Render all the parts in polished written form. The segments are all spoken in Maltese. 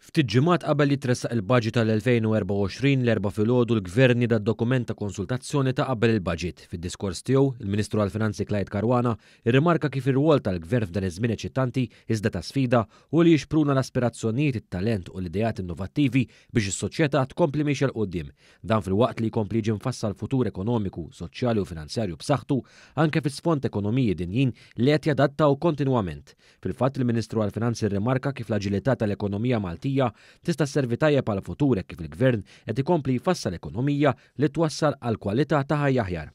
Ftit ġimgħat qabel li tressaq il-budget tal-2024 l-erba' filgħodu l-Gvern jida d-dokument ta' konsultazzjoni ta' qabel il-budget. Fid-diskors tiegħu, il-Ministru għall-Finanzi Clyde Caruana irrimarka kif ir-rwol tal-Gvern f'dan iż-żmien eċitanti iżda ta' sfida u li jixpruna l-aspirazzjonijiet, it-talent u l-idejat innovattivi biex is-soċjetà tkompli mixja l qudiem. Dan fil-waqt li jkompli jiġi mfassal futur ekonomiku, soċjali u finanzjarju b'saħħtu anke fis-sfond ekonomiji dinjin li qed jadattaw kontinwament. Fil-fatt il-Ministru għall-Finanzi irrimarka kif l-aġilità tal-ekonomija Maltija tista' sservi tajjeb għal futur kif il-Gvern qed ikompli jfassal ekonomija li twassal għal kwalità ta' ħajja aħjar.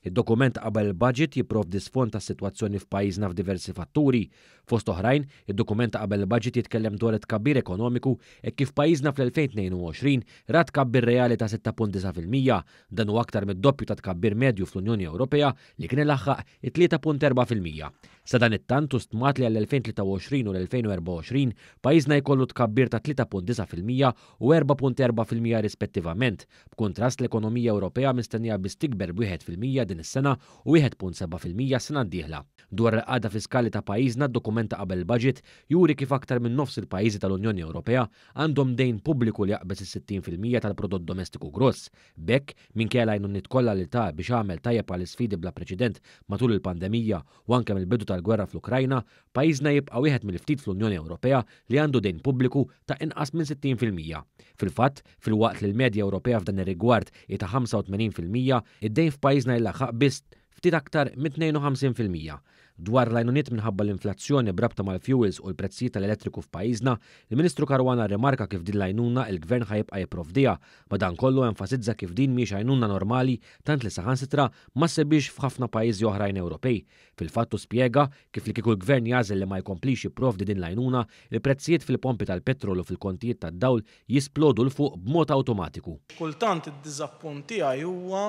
Id-dokument qabel il-budget jipprovdi sfond tas-sitwazzjoni f'pajjiżna f'diversi fatturi. Fost oħrajn, id-dokument qabel il-budget jitkellem dwar it-tkabbir ekonomiku kif pajjiżna fl-2022 rat tkabbir reali ta' 6.9%, dan huwa aktar mid-doppju ta' tkabbir medju fl-Unjoni Ewropea li kien ilaħħaq 3.4%. Sa dan it-tant stmat li għall-2023 u l-2024 pajjiżna jkollu tkabbir ta' 3.9% u 4.4% rispettivament, b'kontrast l-ekonomija Ewropea mistennija biss tikber b'1% din is-sena u 1.7% sena d-dieħla. Dwar il-qagħda fiskali ta' pajjiżna d-dokumenta qabel il-budget juri kif aktar minn nofs il-pajjiżi tal-Unjoni Ewropea għandhom dejn pubbliku li jaqbeż is-60% tal-prodott domestiku gross. Bekk minkejja l-għajnuniet kollha li ta' biex għamel tajjeb għal isfidi bla preċedent matul il-pandemija u anke mill-bidu tal-gwerra fl-Ukrajna, pajjiżna jibqa' wieħed mill-ftit fl-Unjoni Ewropea li għandu dejn pubbliku ta' inqas minn 60%. Fil-fatt, fil-waqt li l-medja Ewropea f'dan ir-rigward hi ta' 85%, id-dejn f'pajjiżna jlaħħaq biss ftit aktar minn 52%. Dwar l-għajnuniet minħabba l-inflazzjoni brabta mal-fuels u l-prezzijiet tal-elettriku f'pajjiżna, il-Ministru Caruana rimarka kif din l-għajnuna il-Gvern ħajibqa' jipprovdiha, madankollu enfasizza kif din mhix għajnuna normali tant li saħansitra ma ssebix f'ħafna pajjiżi oħrajn Ewropej. Fil-fattu spjega kif li kieku l-Gvern jażel li ma jkomplix jipprovdi din l-għajnuna, il-prezzijiet fil-pompi tal-petrol u fil-kontijiet tad-dawl jisplodu l fuq b'mod awtomatiku. Kultant id-diżappunt tiegħi huwa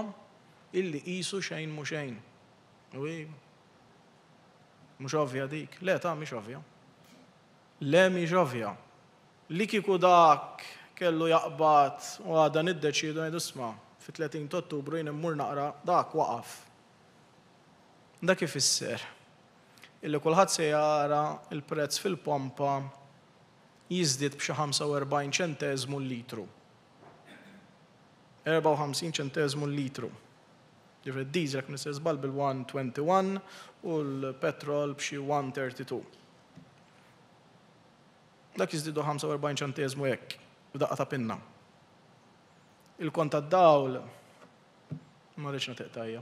illi qisu xejn mhu xejn. Mhux ovvja dik. Le ta' mhix ovvja. Le mhix ovvja. Li kieku dak kellu jaqbad u għadha niddeċiedu ngħidu isma' fit-30 ta' Ottubru jien immur naqra dak waqaf. Dak ifisser illi kulħadd se jara l-prezz fil-pompa jiżdied b'xi 45 ċenteżmu l-litru. 54 ċenteżmu l-litru. Ġifri d-diesel kien isseżbal bil-121 u l-petrol b'xi 132. Dak jiżdiedu 45 ċenteżmu hekk b'daqqa ta' pinna. Il-kont tad-dawl ma rridx nagħtiq tajja.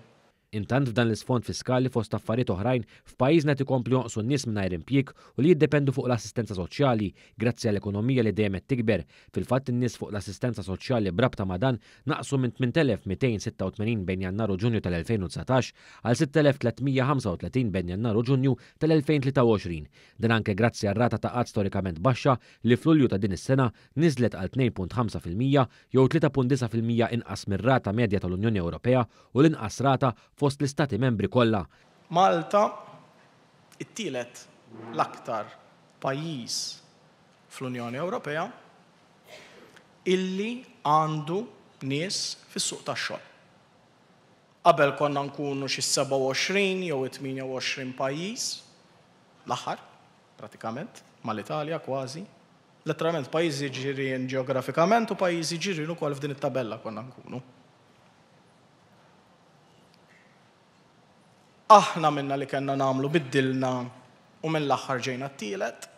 Intant f'dan l-isfond fiskali fost affarijiet oħrajn f'pajjiżna qed ikomplu jonqsu n-nies mingħajr impjieg u li jiddependu fuq l-assistenza soċjali grazzi għall-ekonomija li dejjem qed tikber. Fil-fatt in-nies fuq l-assistenza soċjali brabta ma' dan naqsu minn 8286 bejn Jannar u Ġunju tal-2019 għal 6335 bejn Jannar u Ġunju tal-2023. Dan anke grazzi għar-rata ta' qatt storikament baxxa li f'Lulju ta' din is-sena niżlet għal 2.5% jew 3.9% inqas mir-rata medja tal-Unjoni Ewropea u l-inqas rata fost l-istati membri kollha. Malta it-tielet l-aktar pajjiż fl-Unjoni Ewropea illi għandu nies fis-suq tax-xogħol. Qabel konna nkunu xi 27 jew 28 pajjiż l-aħħar pratikament mal-Italja kważi. Letteralment pajjiżi ġirien ġeografikament u pajjiżi ġirien ukoll f'din it-tabella konna nkunu. Aħna minna li kellna nagħmlu biddilna u mill-aħħar ġejna t-tielet,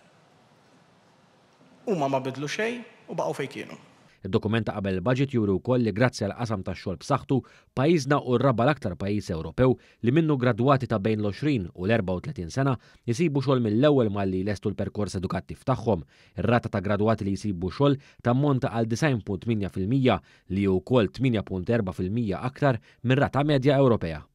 huma ma bidlu xejn u baqgħu fejn kienu. Id-dokumenta qabel il-budget juri wkoll li grazzi għal qasam tax-xogħol b'saħħtu pajjiżna u r-raba l-aktar pajjiż Ewropew li minnu gradwati ta' bejn l-20 u l-34 sena jisibu xogħol mill-ewwel malli jlestu l-perkors edukattiv tagħhom. Ir-rata ta' gradwati li jsibu xogħol tammonta għal 9.8% li wkoll 8.4% aktar mir-rata medja Ewropea.